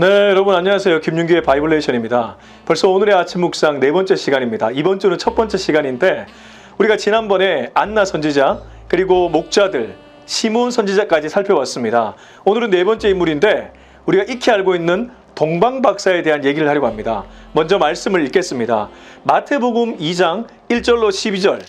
네, 여러분 안녕하세요. 김윤규의 바이블레이션입니다. 벌써 오늘의 아침 묵상 네 번째 시간입니다. 이번 주는 첫 번째 시간인데 우리가 지난번에 안나 선지자 그리고 목자들 시므온 선지자까지 살펴봤습니다. 오늘은 네 번째 인물인데 우리가 익히 알고 있는 동방 박사에 대한 얘기를 하려고 합니다. 먼저 말씀을 읽겠습니다. 마태복음 2장 1절로 12절.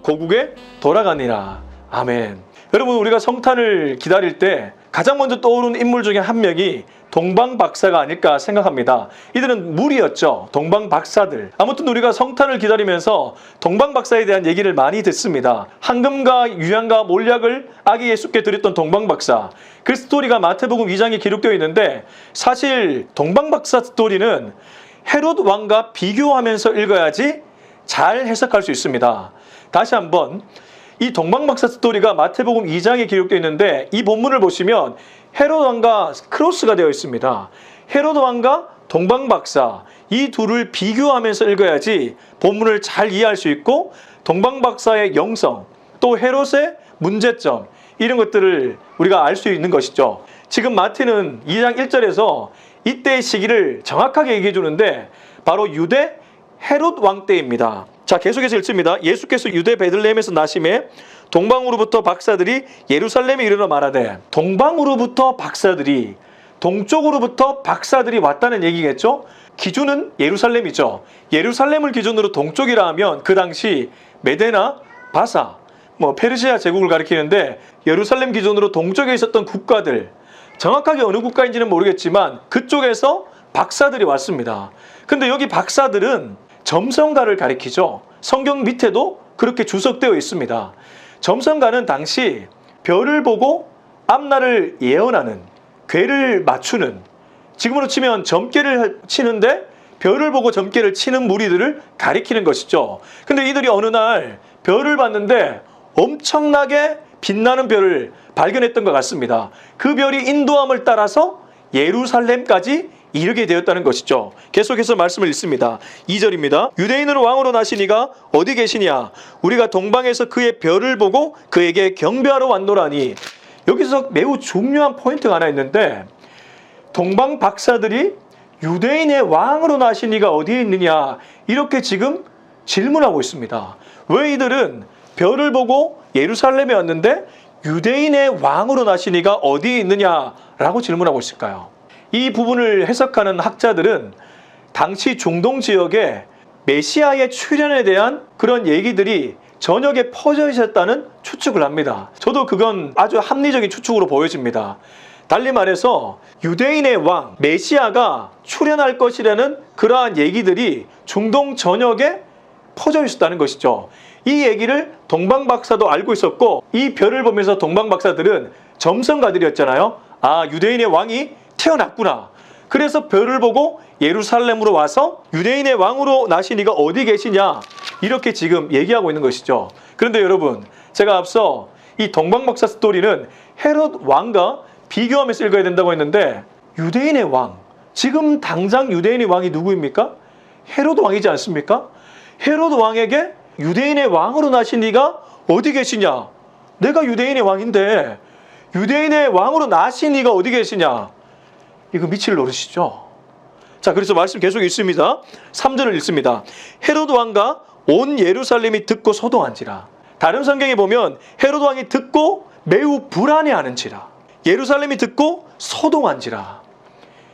고국에 돌아가니라. 아멘. 여러분, 우리가 성탄을 기다릴 때 가장 먼저 떠오르는 인물 중에 한 명이 동방 박사가 아닐까 생각합니다. 이들은 무리였죠. 동방 박사들. 아무튼 우리가 성탄을 기다리면서 동방 박사에 대한 얘기를 많이 듣습니다. 황금과 유향과 몰약을 아기 예수께 드렸던 동방 박사. 그 스토리가 마태복음 2장에 기록되어 있는데 사실 동방 박사 스토리는 헤롯 왕과 비교하면서 읽어야지 잘 해석할 수 있습니다. 다시 한번 이 동방 박사 스토리가 마태복음 2장에 기록되어 있는데 이 본문을 보시면 헤롯 왕과 크로스가 되어 있습니다. 헤롯 왕과 동방 박사 이 둘을 비교하면서 읽어야지 본문을 잘 이해할 수 있고 동방 박사의 영성 또 헤롯의 문제점 이런 것들을 우리가 알 수 있는 것이죠. 지금 마태는 2장 1절에서 이때의 시기를 정확하게 얘기해 주는데 바로 유대 헤롯 왕 때입니다. 자, 계속해서 읽습니다. 예수께서 유대 베들레헴에서 나심에 동방으로부터 박사들이 예루살렘에 이르러 말하되, 동방으로부터 박사들이, 동쪽으로부터 박사들이 왔다는 얘기겠죠? 기준은 예루살렘이죠. 예루살렘을 기준으로 동쪽이라 하면 그 당시 메데나, 바사, 페르시아 제국을 가리키는데 예루살렘 기준으로 동쪽에 있었던 국가들, 정확하게 어느 국가인지는 모르겠지만 그쪽에서 박사들이 왔습니다. 근데 여기 박사들은 점성가를 가리키죠. 성경 밑에도 그렇게 주석되어 있습니다. 점성가는 당시 별을 보고 앞날을 예언하는, 궤를 맞추는, 지금으로 치면 점괘를 치는데 별을 보고 점괘를 치는 무리들을 가리키는 것이죠. 근데 이들이 어느 날 별을 봤는데 엄청나게 빛나는 별을 발견했던 것 같습니다. 그 별이 인도함을 따라서 예루살렘까지 이르게 되었다는 것이죠. 계속해서 말씀을 읽습니다. 2절입니다. 유대인으로 왕으로 나신 이가 어디 계시냐? 우리가 동방에서 그의 별을 보고 그에게 경배하러 왔노라니. 여기서 매우 중요한 포인트가 하나 있는데 동방 박사들이 유대인의 왕으로 나신 이가 어디에 있느냐 이렇게 지금 질문하고 있습니다. 왜 이들은 별을 보고 예루살렘에 왔는데 유대인의 왕으로 나신 이가 어디에 있느냐라고 질문하고 있을까요? 이 부분을 해석하는 학자들은 당시 중동 지역에 메시아의 출현에 대한 그런 얘기들이 전역에 퍼져 있었다는 추측을 합니다. 저도 그건 아주 합리적인 추측으로 보여집니다. 달리 말해서 유대인의 왕, 메시아가 출현할 것이라는 그러한 얘기들이 중동 전역에 퍼져 있었다는 것이죠. 이 얘기를 동방 박사도 알고 있었고 이 별을 보면서 동방 박사들은 점성가들이었잖아요. 아, 유대인의 왕이 태어났구나. 그래서 별을 보고 예루살렘으로 와서 유대인의 왕으로 나신 이가 어디 계시냐 이렇게 지금 얘기하고 있는 것이죠. 그런데 여러분, 제가 앞서 이 동방 박사 스토리는 헤롯 왕과 비교하면서 읽어야 된다고 했는데 유대인의 왕, 지금 당장 유대인의 왕이 누구입니까? 헤롯 왕이지 않습니까? 헤롯 왕에게 유대인의 왕으로 나신 이가 어디 계시냐? 내가 유대인의 왕인데 유대인의 왕으로 나신 이가 어디 계시냐? 이거 미칠 노릇이죠. 자, 그래서 말씀 계속 읽습니다. 3절을 읽습니다. 헤롯 왕과 온 예루살렘이 듣고 소동한지라. 다른 성경에 보면 헤롯 왕이 듣고 매우 불안해하는지라. 예루살렘이 듣고 소동한지라.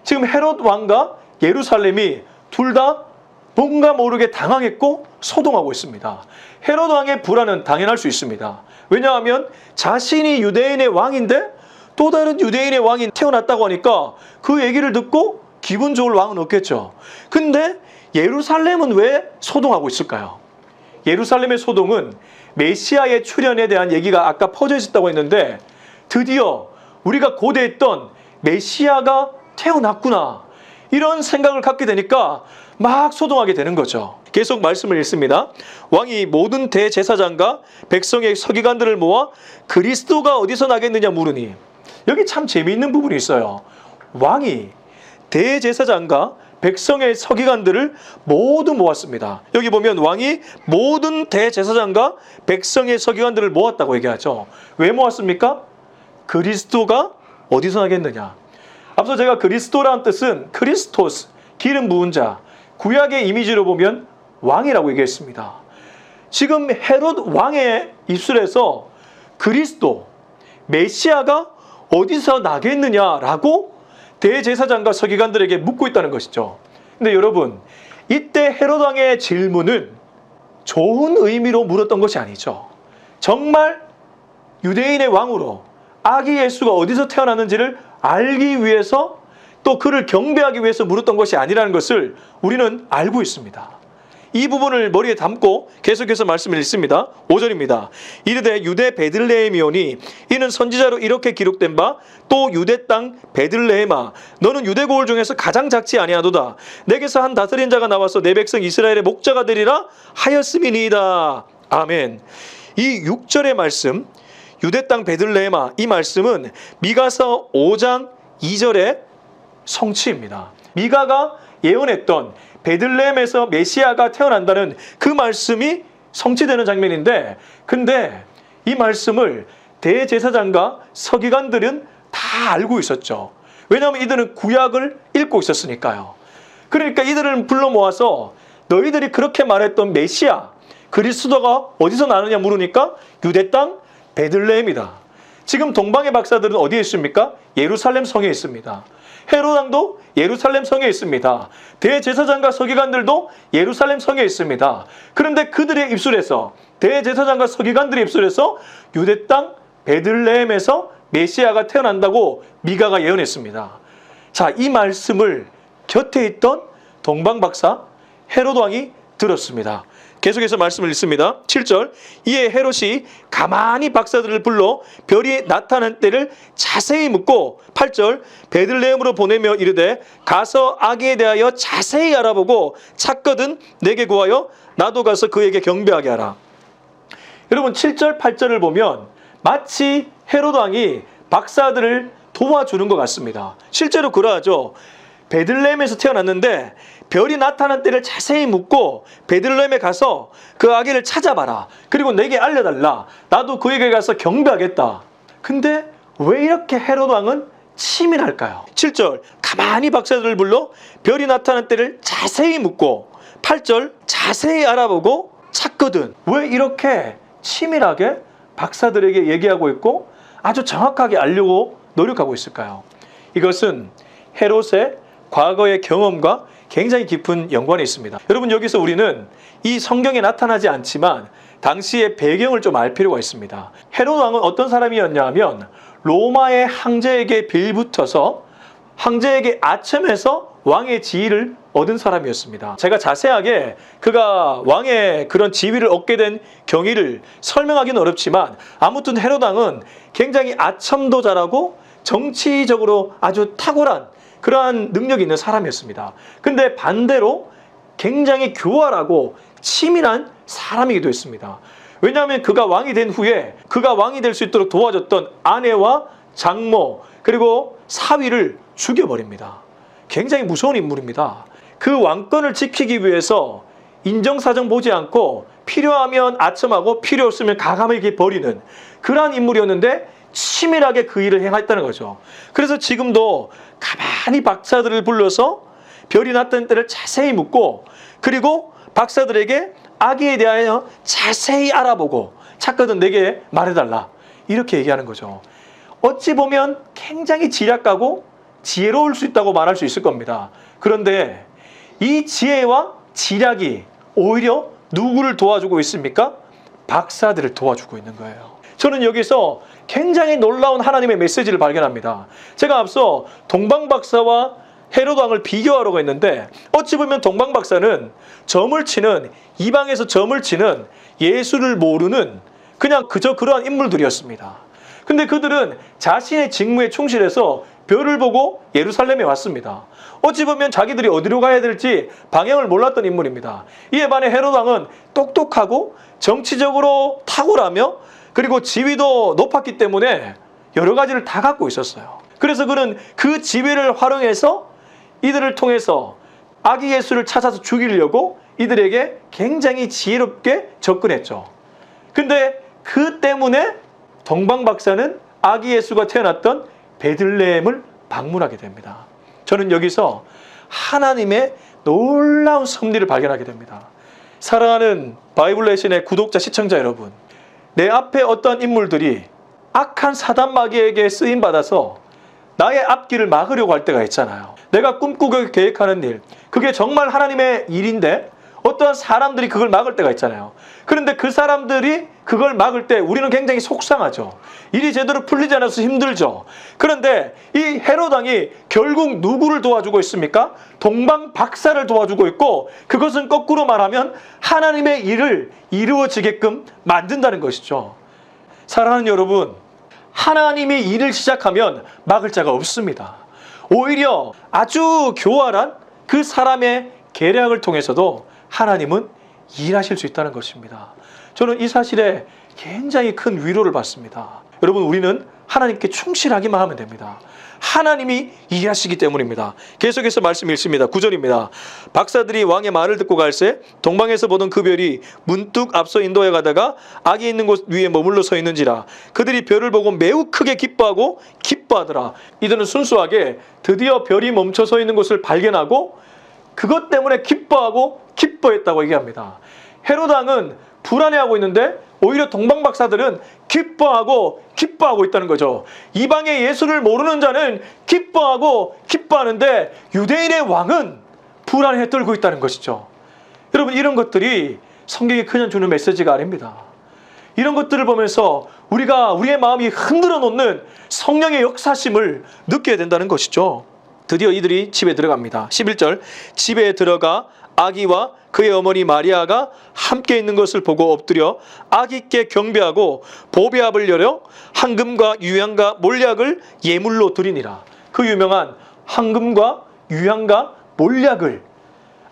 지금 헤롯 왕과 예루살렘이 둘 다 뭔가 모르게 당황했고 소동하고 있습니다. 헤롯 왕의 불안은 당연할 수 있습니다. 왜냐하면 자신이 유대인의 왕인데 또 다른 유대인의 왕이 태어났다고 하니까 그 얘기를 듣고 기분 좋을 왕은 없겠죠. 근데 예루살렘은 왜 소동하고 있을까요? 예루살렘의 소동은 메시아의 출현에 대한 얘기가 아까 퍼져 있었다고 했는데 드디어 우리가 고대했던 메시아가 태어났구나 이런 생각을 갖게 되니까 막 소동하게 되는 거죠. 계속 말씀을 읽습니다. 왕이 모든 대제사장과 백성의 서기관들을 모아 그리스도가 어디서 나겠느냐 물으니. 여기 참 재미있는 부분이 있어요. 왕이 대제사장과 백성의 서기관들을 모두 모았습니다. 여기 보면 왕이 모든 대제사장과 백성의 서기관들을 모았다고 얘기하죠. 왜 모았습니까? 그리스도가 어디서 나겠느냐. 앞서 제가 그리스도라는 뜻은 크리스토스, 기름 부은 자, 구약의 이미지로 보면 왕이라고 얘기했습니다. 지금 헤롯 왕의 입술에서 그리스도, 메시아가 어디서 나겠느냐라고 대제사장과 서기관들에게 묻고 있다는 것이죠. 근데 여러분, 이때 헤롯 왕의 질문은 좋은 의미로 물었던 것이 아니죠. 정말 유대인의 왕으로 아기 예수가 어디서 태어났는지를 알기 위해서 또 그를 경배하기 위해서 물었던 것이 아니라는 것을 우리는 알고 있습니다. 이 부분을 머리에 담고 계속해서 말씀을 읽습니다. 5절입니다. 이르되 유대 베들레헴이오니 이는 선지자로 이렇게 기록된 바 또 유대 땅 베들레헴아 너는 유대 고을 중에서 가장 작지 아니하도다. 내게서 한 다스린 자가 나와서 내 백성 이스라엘의 목자가 되리라 하였음이니이다. 아멘. 이 6절의 말씀 유대 땅 베들레헴아 이 말씀은 미가서 5장 2절의 성취입니다. 미가가 예언했던 베들레헴에서 메시아가 태어난다는 그 말씀이 성취되는 장면인데, 근데 이 말씀을 대제사장과 서기관들은 다 알고 있었죠. 왜냐하면 이들은 구약을 읽고 있었으니까요. 그러니까 이들을 불러 모아서 너희들이 그렇게 말했던 메시아 그리스도가 어디서 나느냐 물으니까 유대 땅 베들레헴이다. 지금 동방의 박사들은 어디에 있습니까? 예루살렘 성에 있습니다. 헤롯 왕도 예루살렘 성에 있습니다. 대제사장과 서기관들도 예루살렘 성에 있습니다. 그런데 그들의 입술에서, 대제사장과 서기관들의 입술에서 유대 땅 베들레헴에서 메시아가 태어난다고 미가가 예언했습니다. 자, 이 말씀을 곁에 있던 동방 박사 헤롯 왕이 들었습니다. 계속해서 말씀을 읽습니다. 7절 이에 헤롯이 가만히 박사들을 불러 별이 나타난 때를 자세히 묻고 8절 베들레헴으로 보내며 이르되 가서 아기에 대하여 자세히 알아보고 찾거든 내게 구하여 나도 가서 그에게 경배하게 하라. 여러분 7절 8절을 보면 마치 헤롯 왕이 박사들을 도와주는 것 같습니다. 실제로 그러하죠. 베들레헴에서 태어났는데 별이 나타난 때를 자세히 묻고 베들레헴에 가서 그 아기를 찾아봐라. 그리고 내게 알려달라. 나도 그에게 가서 경배하겠다. 근데 왜 이렇게 헤롯 왕은 치밀할까요? 7절 가만히 박사들을 불러 별이 나타난 때를 자세히 묻고 8절 자세히 알아보고 찾거든. 왜 이렇게 치밀하게 박사들에게 얘기하고 있고 아주 정확하게 알려고 노력하고 있을까요? 이것은 헤롯의 과거의 경험과 굉장히 깊은 연관이 있습니다. 여러분 여기서 우리는 이 성경에 나타나지 않지만 당시의 배경을 좀 알 필요가 있습니다. 헤롯 왕은 어떤 사람이었냐 하면 로마의 황제에게 빌붙어서 황제에게 아첨해서 왕의 지위를 얻은 사람이었습니다. 제가 자세하게 그가 왕의 그런 지위를 얻게 된 경위를 설명하기는 어렵지만 아무튼 헤롯 왕은 굉장히 아첨도 잘하고 정치적으로 아주 탁월한 그러한 능력이 있는 사람이었습니다. 근데 반대로 굉장히 교활하고 치밀한 사람이기도 했습니다. 왜냐하면 그가 왕이 된 후에 그가 왕이 될 수 있도록 도와줬던 아내와 장모 그리고 사위를 죽여버립니다. 굉장히 무서운 인물입니다. 그 왕권을 지키기 위해서 인정사정 보지 않고 필요하면 아첨하고 필요 없으면 가감하게 버리는 그러한 인물이었는데 치밀하게 그 일을 행했다는 거죠. 그래서 지금도 가만히 박사들을 불러서 별이 났던 때를 자세히 묻고 그리고 박사들에게 아기에 대하여 자세히 알아보고 찾거든 내게 말해달라 이렇게 얘기하는 거죠. 어찌 보면 굉장히 지략가고 지혜로울 수 있다고 말할 수 있을 겁니다. 그런데 이 지혜와 지략이 오히려 누구를 도와주고 있습니까? 박사들을 도와주고 있는 거예요. 저는 여기서 굉장히 놀라운 하나님의 메시지를 발견합니다. 제가 앞서 동방박사와 헤롯 왕을 비교하려고 했는데 어찌 보면 동방박사는 점을 치는 이방에서 점을 치는 예수를 모르는 그냥 그저 그러한 인물들이었습니다. 근데 그들은 자신의 직무에 충실해서 별을 보고 예루살렘에 왔습니다. 어찌 보면 자기들이 어디로 가야 될지 방향을 몰랐던 인물입니다. 이에 반해 헤롯 왕은 똑똑하고 정치적으로 탁월하며 그리고 지위도 높았기 때문에 여러 가지를 다 갖고 있었어요. 그래서 그는 그 지위를 활용해서 이들을 통해서 아기 예수를 찾아서 죽이려고 이들에게 굉장히 지혜롭게 접근했죠. 근데 그 때문에 동방 박사는 아기 예수가 태어났던 베들레헴을 방문하게 됩니다. 저는 여기서 하나님의 놀라운 섭리를 발견하게 됩니다. 사랑하는 바이블 레신의 구독자, 시청자 여러분, 내 앞에 어떤 인물들이 악한 사단 마귀에게 쓰임받아서 나의 앞길을 막으려고 할 때가 있잖아요. 내가 꿈꾸고 계획하는 일, 그게 정말 하나님의 일인데 어떠한 사람들이 그걸 막을 때가 있잖아요. 그런데 그 사람들이 그걸 막을 때 우리는 굉장히 속상하죠. 일이 제대로 풀리지 않아서 힘들죠. 그런데 이 헤롯 왕이 결국 누구를 도와주고 있습니까? 동방 박사를 도와주고 있고, 그것은 거꾸로 말하면 하나님의 일을 이루어지게끔 만든다는 것이죠. 사랑하는 여러분, 하나님이 일을 시작하면 막을 자가 없습니다. 오히려 아주 교활한 그 사람의 계략을 통해서도 하나님은 일하실 수 있다는 것입니다. 저는 이 사실에 굉장히 큰 위로를 받습니다. 여러분, 우리는 하나님께 충실하기만 하면 됩니다. 하나님이 일하시기 때문입니다. 계속해서 말씀 읽습니다. 9절입니다. 박사들이 왕의 말을 듣고 갈새 동방에서 보던 그 별이 문득 앞서 인도해 가다가 악이 있는 곳 위에 머물러 서 있는지라. 그들이 별을 보고 매우 크게 기뻐하고 기뻐하더라. 이들은 순수하게 드디어 별이 멈춰 서 있는 곳을 발견하고 그것 때문에 기뻐하고 기뻐했다고 얘기합니다. 헤롯 왕은 불안해하고 있는데 오히려 동방 박사들은 기뻐하고 있다는 거죠. 이방의 예수를 모르는 자는 기뻐하는데 유대인의 왕은 불안해 떨고 있다는 것이죠. 여러분, 이런 것들이 성경이 그냥 주는 메시지가 아닙니다. 이런 것들을 보면서 우리가 우리의 마음이 흔들어 놓는 성령의 역사심을 느껴야 된다는 것이죠. 드디어 이들이 집에 들어갑니다. 11절, 집에 들어가 아기와 그의 어머니 마리아가 함께 있는 것을 보고 엎드려 아기께 경배하고 보배압을 열어 황금과 유향과 몰약을 예물로 드리니라. 그 유명한 황금과 유향과 몰약을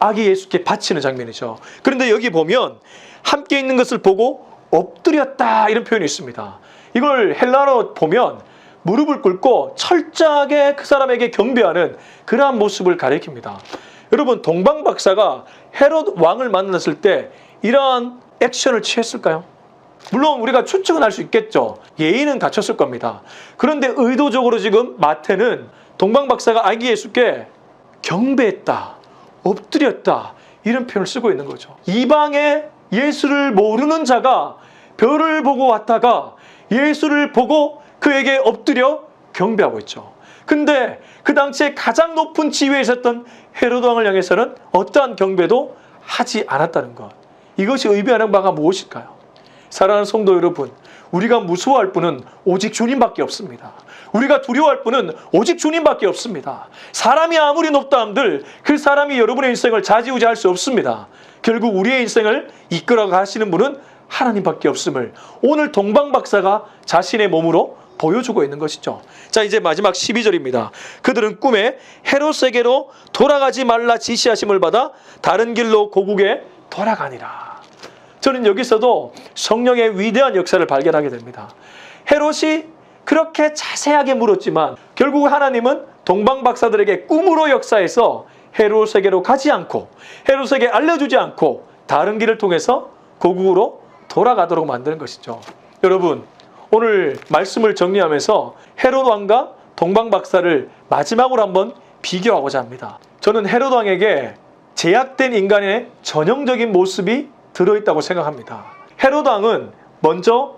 아기 예수께 바치는 장면이죠. 그런데 여기 보면 함께 있는 것을 보고 엎드렸다, 이런 표현이 있습니다. 이걸 헬라어로 보면 무릎을 꿇고 철저하게 그 사람에게 경배하는 그러한 모습을 가리킵니다. 여러분, 동방 박사가 헤롯 왕을 만났을 때 이러한 액션을 취했을까요? 물론 우리가 추측은 할 수 있겠죠. 예의는 갖췄을 겁니다. 그런데 의도적으로 지금 마태는 동방 박사가 아기 예수께 경배했다, 엎드렸다, 이런 표현을 쓰고 있는 거죠. 이방의 예수를 모르는 자가 별을 보고 왔다가 예수를 보고 그에게 엎드려 경배하고 있죠. 근데 그 당시에 가장 높은 지위에 있었던 헤롯 왕을 향해서는 어떠한 경배도 하지 않았다는 것. 이것이 의미하는 바가 무엇일까요? 사랑하는 성도 여러분, 우리가 무서워할 분은 오직 주님밖에 없습니다. 우리가 두려워할 분은 오직 주님밖에 없습니다. 사람이 아무리 높다 한들 그 사람이 여러분의 인생을 좌지우지할 수 없습니다. 결국 우리의 인생을 이끌어 가시는 분은 하나님밖에 없음을 오늘 동방 박사가 자신의 몸으로 보여주고 있는 것이죠. 자, 이제 마지막 12절입니다. 그들은 꿈에 헤롯에게로 돌아가지 말라 지시하심을 받아 다른 길로 고국에 돌아가니라. 저는 여기서도 성령의 위대한 역사를 발견하게 됩니다. 헤롯이 그렇게 자세하게 물었지만 결국 하나님은 동방 박사들에게 꿈으로 역사해서 헤롯에게로 가지 않고 헤롯에게 알려주지 않고 다른 길을 통해서 고국으로 돌아가도록 만드는 것이죠. 여러분, 오늘 말씀을 정리하면서 헤롯 왕과 동방 박사를 마지막으로 한번 비교하고자 합니다. 저는 헤롯 왕에게 제약된 인간의 전형적인 모습이 들어있다고 생각합니다. 헤롯 왕은 먼저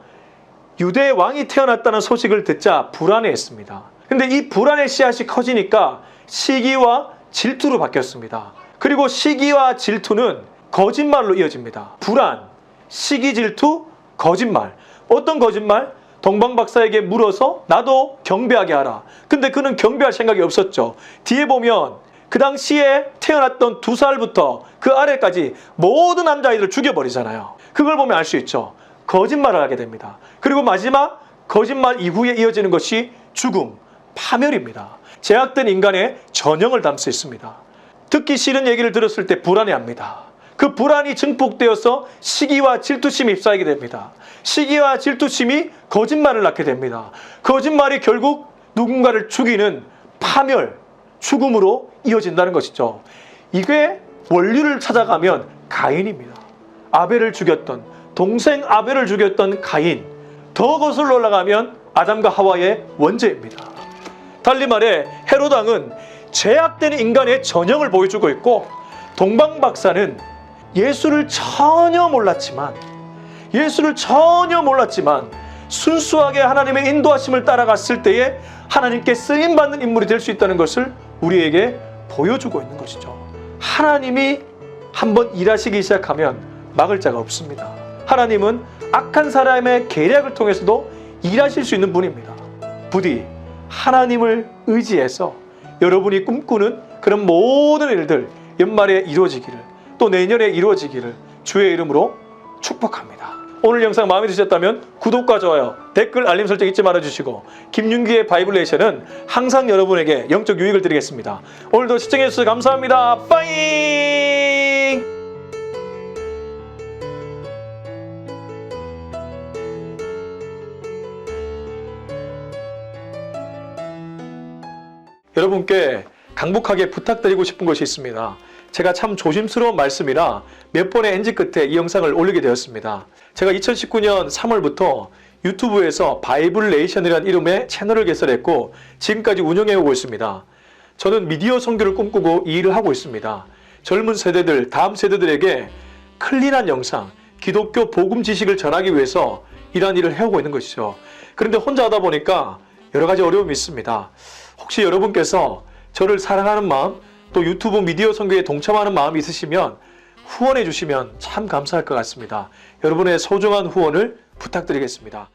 유대 왕이 태어났다는 소식을 듣자 불안해했습니다. 근데 이 불안의 씨앗이 커지니까 시기와 질투로 바뀌었습니다. 그리고 시기와 질투는 거짓말로 이어집니다. 불안, 시기, 질투, 거짓말. 어떤 거짓말? 동방 박사에게 물어서 나도 경배하게 하라. 근데 그는 경배할 생각이 없었죠. 뒤에 보면 그 당시에 태어났던 2살부터 그 아래까지 모든 남자아이들을 죽여버리잖아요. 그걸 보면 알 수 있죠. 거짓말을 하게 됩니다. 그리고 마지막 거짓말 이후에 이어지는 것이 죽음, 파멸입니다. 제약된 인간의 전형을 담을 수 있습니다. 듣기 싫은 얘기를 들었을 때 불안해합니다. 그 불안이 증폭되어서 시기와 질투심이 휩싸이게 됩니다. 시기와 질투심이 거짓말을 낳게 됩니다. 거짓말이 결국 누군가를 죽이는 파멸, 죽음으로 이어진다는 것이죠. 이게 원류를 찾아가면 가인입니다. 아벨을 죽였던, 동생 아벨을 죽였던 가인. 더 거슬러 올라가면 아담과 하와의 원죄입니다. 달리 말해 헤롯 왕은 죄악된 인간의 전형을 보여주고 있고, 동방 박사는 예수를 전혀 몰랐지만 순수하게 하나님의 인도하심을 따라갔을 때에 하나님께 쓰임받는 인물이 될 수 있다는 것을 우리에게 보여주고 있는 것이죠. 하나님이 한번 일하시기 시작하면 막을 자가 없습니다. 하나님은 악한 사람의 계략을 통해서도 일하실 수 있는 분입니다. 부디 하나님을 의지해서 여러분이 꿈꾸는 그런 모든 일들 연말에 이루어지기를, 또 내년에 이루어지기를 주의 이름으로 축복합니다. 오늘 영상 마음에 드셨다면 구독과 좋아요, 댓글, 알림 설정 잊지 말아주시고, 김윤기의 바이블 레이션은 항상 여러분에게 영적 유익을 드리겠습니다. 오늘도 시청해주셔서 감사합니다. 빠잉! 여러분께 강복하게 부탁드리고 싶은 것이 있습니다. 제가 참 조심스러운 말씀이라 몇 번의 NG 끝에 이 영상을 올리게 되었습니다. 제가 2019년 3월부터 유튜브에서 바이블 레이션이라는 이름의 채널을 개설했고 지금까지 운영해오고 있습니다. 저는 미디어 선교를 꿈꾸고 이 일을 하고 있습니다. 젊은 세대들, 다음 세대들에게 클린한 영상, 기독교 복음 지식을 전하기 위해서 이러한 일을 해오고 있는 것이죠. 그런데 혼자 하다 보니까 여러 가지 어려움이 있습니다. 혹시 여러분께서 저를 사랑하는 마음, 또 유튜브 미디어 선교에 동참하는 마음이 있으시면 후원해 주시면 참 감사할 것 같습니다. 여러분의 소중한 후원을 부탁드리겠습니다.